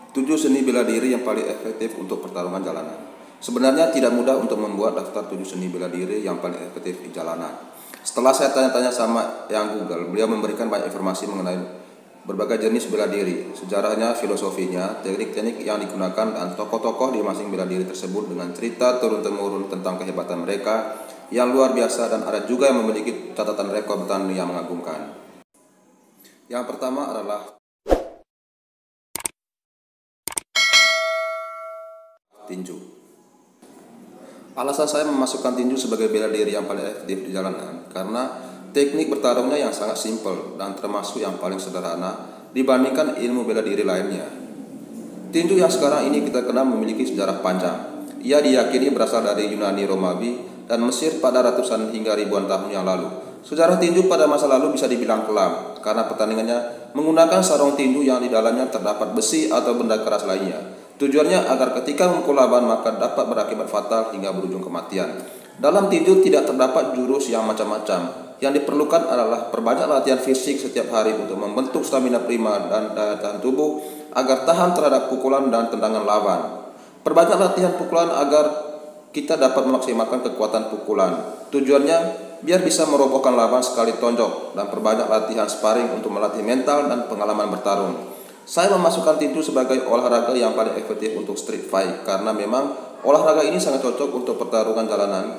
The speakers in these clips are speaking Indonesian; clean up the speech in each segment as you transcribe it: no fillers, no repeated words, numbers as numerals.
7 seni bela diri yang paling efektif untuk pertarungan jalanan. Sebenarnya tidak mudah untuk membuat daftar 7 seni bela diri yang paling efektif di jalanan. Setelah saya tanya-tanya sama yang Google, beliau memberikan banyak informasi mengenai berbagai jenis bela diri, sejarahnya, filosofinya, teknik-teknik yang digunakan, dan tokoh-tokoh di masing bela diri tersebut dengan cerita turun-temurun tentang kehebatan mereka yang luar biasa, dan ada juga yang memiliki catatan rekor bertanding yang mengagumkan. Yang pertama adalah tinju. Alasan saya memasukkan tinju sebagai bela diri yang paling efektif di jalanan karena teknik bertarungnya yang sangat simpel dan termasuk yang paling sederhana dibandingkan ilmu bela diri lainnya. Tinju yang sekarang ini kita kenal memiliki sejarah panjang. Ia diyakini berasal dari Yunani, Romawi, dan Mesir pada ratusan hingga ribuan tahun yang lalu. Sejarah tinju pada masa lalu bisa dibilang kelam karena pertandingannya menggunakan sarung tinju yang di dalamnya terdapat besi atau benda keras lainnya. Tujuannya agar ketika memukul lawan maka dapat berakibat fatal hingga berujung kematian. Dalam tinju tidak terdapat jurus yang macam-macam. Yang diperlukan adalah perbanyak latihan fisik setiap hari untuk membentuk stamina prima dan daya tahan tubuh agar tahan terhadap pukulan dan tendangan lawan. Perbanyak latihan pukulan agar kita dapat memaksimalkan kekuatan pukulan. Tujuannya biar bisa merobohkan lawan sekali tonjok, dan perbanyak latihan sparring untuk melatih mental dan pengalaman bertarung. Saya memasukkan tinju sebagai olahraga yang paling efektif untuk street fight karena memang olahraga ini sangat cocok untuk pertarungan jalanan.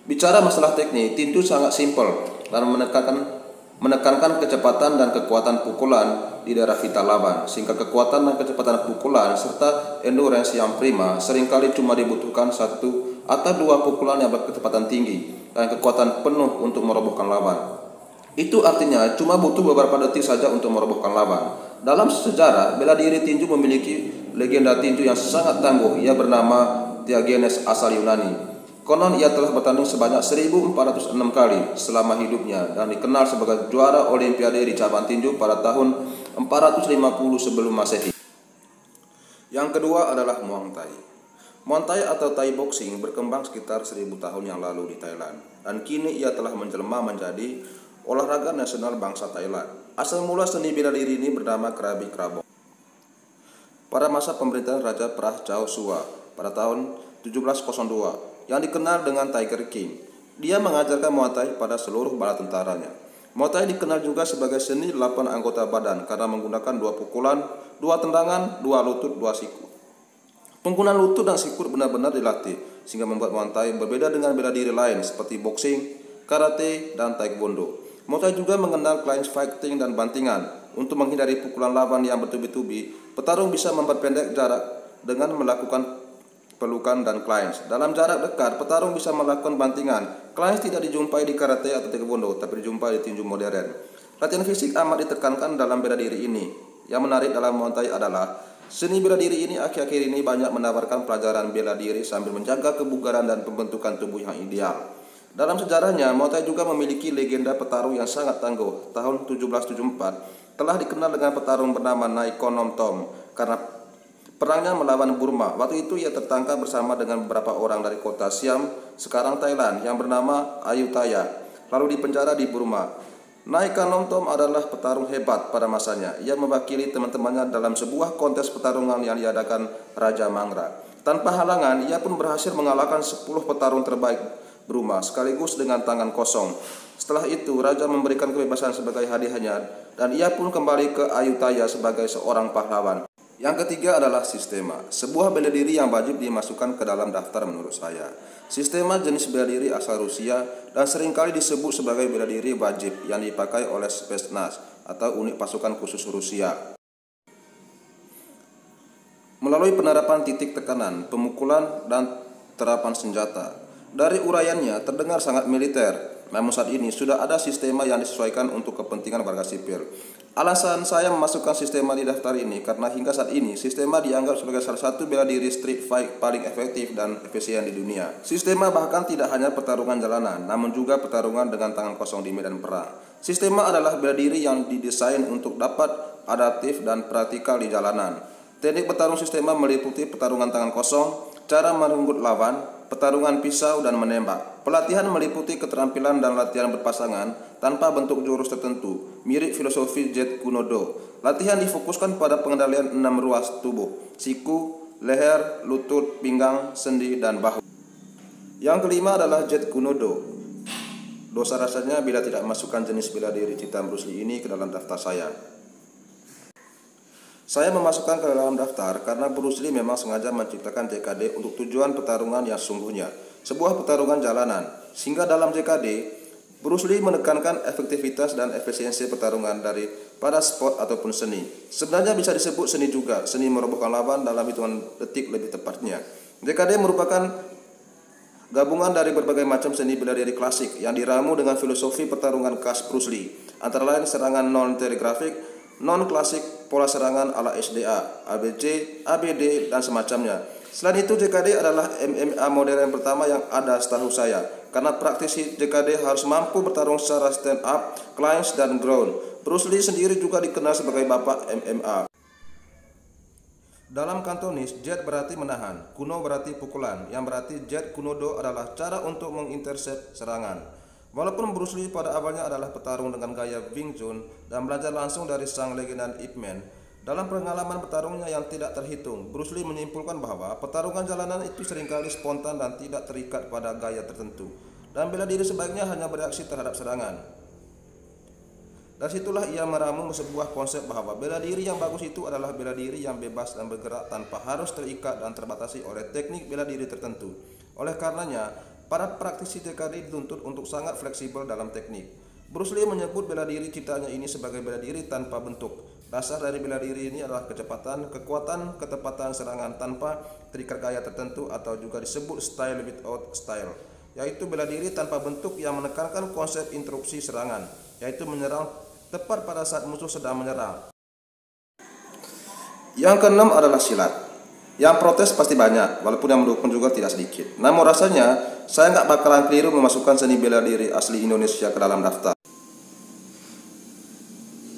Bicara masalah teknik, tinju sangat simpel dan menekankan kecepatan dan kekuatan pukulan di daerah vital lawan, sehingga kekuatan dan kecepatan pukulan serta endurance yang prima seringkali cuma dibutuhkan 1 atau 2 pukulan yang berkecepatan tinggi dan kekuatan penuh untuk merobohkan lawan. Itu artinya cuma butuh beberapa detik saja untuk merobohkan lawan. Dalam sejarah, bela diri tinju memiliki legenda tinju yang sangat tangguh. Ia bernama Diogenes asal Yunani. Konon ia telah bertanding sebanyak 1406 kali selama hidupnya dan dikenal sebagai juara olimpiade di cabang tinju pada tahun 450 sebelum Masehi. Yang kedua adalah Muay Thai. Muay Thai atau Thai boxing berkembang sekitar 1000 tahun yang lalu di Thailand, dan kini ia telah menjelma menjadi olahraga nasional bangsa Thailand. Asal mula seni bela diri ini bernama Krabi Krabong pada masa pemerintahan Raja Prah Chao Sua pada tahun 1702 yang dikenal dengan Tiger King. Dia mengajarkan Muay Thai pada seluruh bala tentaranya. Muay Thai dikenal juga sebagai seni 8 anggota badan karena menggunakan 2 pukulan, 2 tendangan, 2 lutut, 2 siku. Penggunaan lutut dan siku benar-benar dilatih sehingga membuat Muay Thai berbeda dengan bela diri lain seperti boxing, karate, dan taekwondo. Muay Thai juga mengenal clinch fighting dan bantingan. Untuk menghindari pukulan lawan yang bertubi-tubi, petarung bisa memperpendek jarak dengan melakukan pelukan dan clinch. Dalam jarak dekat, petarung bisa melakukan bantingan. Clinch tidak dijumpai di karate atau taekwondo, tapi dijumpai di tinju modern. Latihan fisik amat ditekankan dalam bela diri ini. Yang menarik dalam Muay Thai adalah seni bela diri ini akhir-akhir ini banyak menawarkan pelajaran bela diri sambil menjaga kebugaran dan pembentukan tubuh yang ideal. Dalam sejarahnya, Muay Thai juga memiliki legenda petarung yang sangat tangguh. Tahun 1774 telah dikenal dengan petarung bernama Naikon Nom Tom karena perangnya melawan Burma. Waktu itu ia tertangkap bersama dengan beberapa orang dari kota Siam, sekarang Thailand, yang bernama Ayutthaya, lalu dipenjara di Burma. Naikon Nom Tom adalah petarung hebat pada masanya. Ia mewakili teman-temannya dalam sebuah kontes pertarungan yang diadakan Raja Mangra. Tanpa halangan, ia pun berhasil mengalahkan 10 petarung terbaik Burma sekaligus dengan tangan kosong. Setelah itu, Raja memberikan kebebasan sebagai hadiahnya dan ia pun kembali ke Ayutthaya sebagai seorang pahlawan. Yang ketiga adalah sistema, sebuah bela diri yang wajib dimasukkan ke dalam daftar menurut saya. Sistema jenis bela diri asal Rusia dan seringkali disebut sebagai bela diri wajib yang dipakai oleh Spetsnaz atau unit pasukan khusus Rusia. Melalui penerapan titik tekanan, pemukulan, dan terapan senjata. Dari uraiannya terdengar sangat militer, namun saat ini sudah ada sistema yang disesuaikan untuk kepentingan warga sipil. Alasan saya memasukkan sistema di daftar ini karena hingga saat ini sistema dianggap sebagai salah satu bela diri street fight paling efektif dan efisien di dunia. Sistema bahkan tidak hanya pertarungan jalanan, namun juga pertarungan dengan tangan kosong di medan perang. Sistema adalah bela diri yang didesain untuk dapat adaptif dan praktikal di jalanan. Teknik bertarung sistema meliputi pertarungan tangan kosong, cara merenggut lawan, pertarungan pisau dan menembak. Pelatihan meliputi keterampilan dan latihan berpasangan tanpa bentuk jurus tertentu, mirip filosofi Jeet Kune Do. Latihan difokuskan pada pengendalian 6 ruas tubuh, siku, leher, lutut, pinggang, sendi, dan bahu. Yang kelima adalah Jeet Kune Do. Dosa rasanya bila tidak masukkan jenis bela diri ciptaan Bruce Lee ini ke dalam daftar saya. Saya memasukkan ke dalam daftar karena Bruce Lee memang sengaja menciptakan JKD untuk tujuan pertarungan yang sungguhnya, sebuah pertarungan jalanan. Sehingga dalam JKD, Bruce Lee menekankan efektivitas dan efisiensi pertarungan daripada sport ataupun seni. Sebenarnya bisa disebut seni juga, seni merobohkan lawan dalam hitungan detik lebih tepatnya. JKD merupakan gabungan dari berbagai macam seni bela diri klasik yang diramu dengan filosofi pertarungan khas Bruce Lee, antara lain serangan non-telegrafik, non-klasik, pola serangan ala SDA, ABC, ABD, dan semacamnya. Selain itu, JKD adalah MMA modern pertama yang ada setahu saya, karena praktisi JKD harus mampu bertarung secara stand up, clinch, dan ground. Bruce Lee sendiri juga dikenal sebagai bapak MMA. Dalam Kantonis, Jeet berarti menahan, Kuno berarti pukulan, yang berarti Jeet Kune Do adalah cara untuk mengintercept serangan. Walaupun Bruce Lee pada awalnya adalah petarung dengan gaya Wing Chun dan belajar langsung dari sang legenda Ip Man, dalam pengalaman bertarungnya yang tidak terhitung, Bruce Lee menyimpulkan bahwa pertarungan jalanan itu seringkali spontan dan tidak terikat pada gaya tertentu, dan bela diri sebaiknya hanya bereaksi terhadap serangan. Dari situlah ia meramu sebuah konsep bahwa bela diri yang bagus itu adalah bela diri yang bebas dan bergerak tanpa harus terikat dan terbatasi oleh teknik bela diri tertentu. Oleh karenanya, para praktisi JKD dituntut untuk sangat fleksibel dalam teknik. Bruce Lee menyebut bela diri ciptaannya ini sebagai bela diri tanpa bentuk. Dasar dari bela diri ini adalah kecepatan, kekuatan, ketepatan serangan tanpa terikat gaya tertentu atau juga disebut style without style, yaitu bela diri tanpa bentuk yang menekankan konsep interupsi serangan, yaitu menyerang tepat pada saat musuh sedang menyerang. Yang keenam adalah silat. Yang protes pasti banyak, walaupun yang mendukung juga tidak sedikit. Namun rasanya, saya nggak bakalan keliru memasukkan seni bela diri asli Indonesia ke dalam daftar.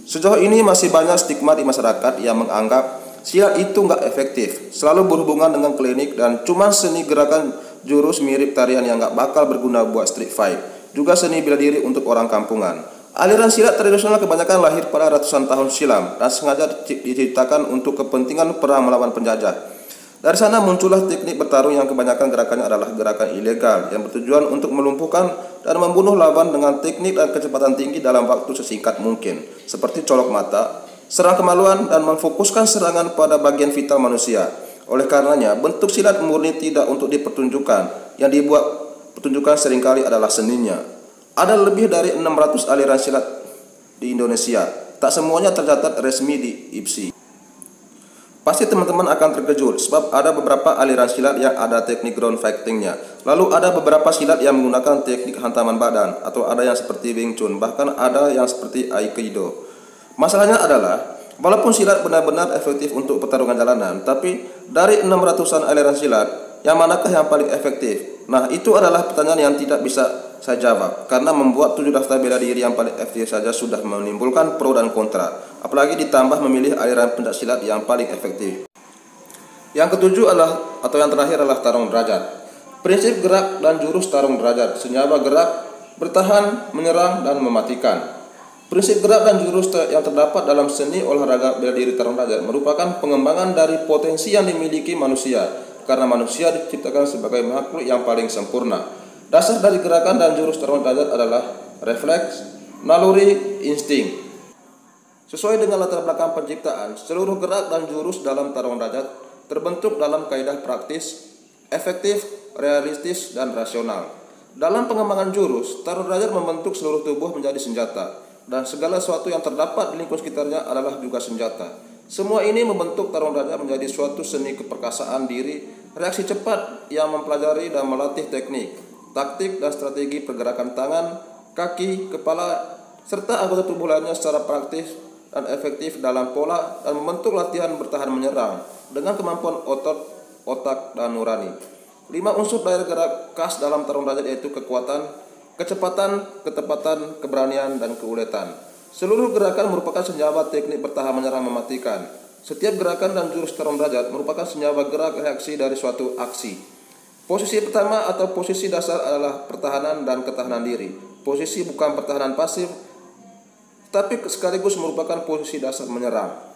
Sejauh ini masih banyak stigma di masyarakat yang menganggap silat itu nggak efektif, selalu berhubungan dengan klinik dan cuma seni gerakan jurus mirip tarian yang nggak bakal berguna buat street fight. Juga seni bela diri untuk orang kampungan. Aliran silat tradisional kebanyakan lahir pada ratusan tahun silam dan sengaja diciptakan untuk kepentingan perang melawan penjajah. Dari sana muncullah teknik bertarung yang kebanyakan gerakannya adalah gerakan ilegal yang bertujuan untuk melumpuhkan dan membunuh lawan dengan teknik dan kecepatan tinggi dalam waktu sesingkat mungkin, seperti colok mata, serang kemaluan, dan memfokuskan serangan pada bagian vital manusia. Oleh karenanya, bentuk silat murni tidak untuk dipertunjukkan, yang dibuat pertunjukan seringkali adalah seninya. Ada lebih dari 600 aliran silat di Indonesia, tak semuanya tercatat resmi di IPSI. Pasti teman-teman akan terkejut sebab ada beberapa aliran silat yang ada teknik ground fightingnya. Lalu ada beberapa silat yang menggunakan teknik hantaman badan, atau ada yang seperti Wing Chun, bahkan ada yang seperti Aikido. Masalahnya adalah, walaupun silat benar-benar efektif untuk pertarungan jalanan, tapi dari 600-an aliran silat, yang manakah yang paling efektif? Nah, itu adalah pertanyaan yang tidak bisa saya jawab, karena membuat 7 daftar bela diri yang paling efektif saja sudah menimbulkan pro dan kontra, apalagi ditambah memilih aliran pencaksilat yang paling efektif. Yang ketujuh adalah, atau yang terakhir adalah tarung derajat. Prinsip gerak dan jurus tarung derajat, senyawa gerak, bertahan, menyerang, dan mematikan. Prinsip gerak dan jurus yang terdapat dalam seni olahraga bela diri tarung derajat merupakan pengembangan dari potensi yang dimiliki manusia, karena manusia diciptakan sebagai makhluk yang paling sempurna. Dasar dari gerakan dan jurus tarung derajat adalah refleks, naluri, insting. Sesuai dengan latar belakang penciptaan, seluruh gerak dan jurus dalam tarung derajat terbentuk dalam kaidah praktis, efektif, realistis, dan rasional. Dalam pengembangan jurus, tarung derajat membentuk seluruh tubuh menjadi senjata, dan segala sesuatu yang terdapat di lingkungan sekitarnya adalah juga senjata. Semua ini membentuk tarung derajat menjadi suatu seni keperkasaan diri, reaksi cepat yang mempelajari dan melatih teknik, taktik dan strategi pergerakan tangan, kaki, kepala, serta anggota tubuh lainnya secara praktis dan efektif dalam pola dan membentuk latihan bertahan menyerang dengan kemampuan otot, otak, dan nurani. 5 unsur daya gerak khas dalam tarung derajat yaitu kekuatan, kecepatan, ketepatan, keberanian, dan keuletan. Seluruh gerakan merupakan senjata teknik bertahan menyerang mematikan. Setiap gerakan dan jurus terong derajat merupakan senyawa gerak reaksi dari suatu aksi. Posisi pertama atau posisi dasar adalah pertahanan dan ketahanan diri. Posisi bukan pertahanan pasif, tapi sekaligus merupakan posisi dasar menyerang.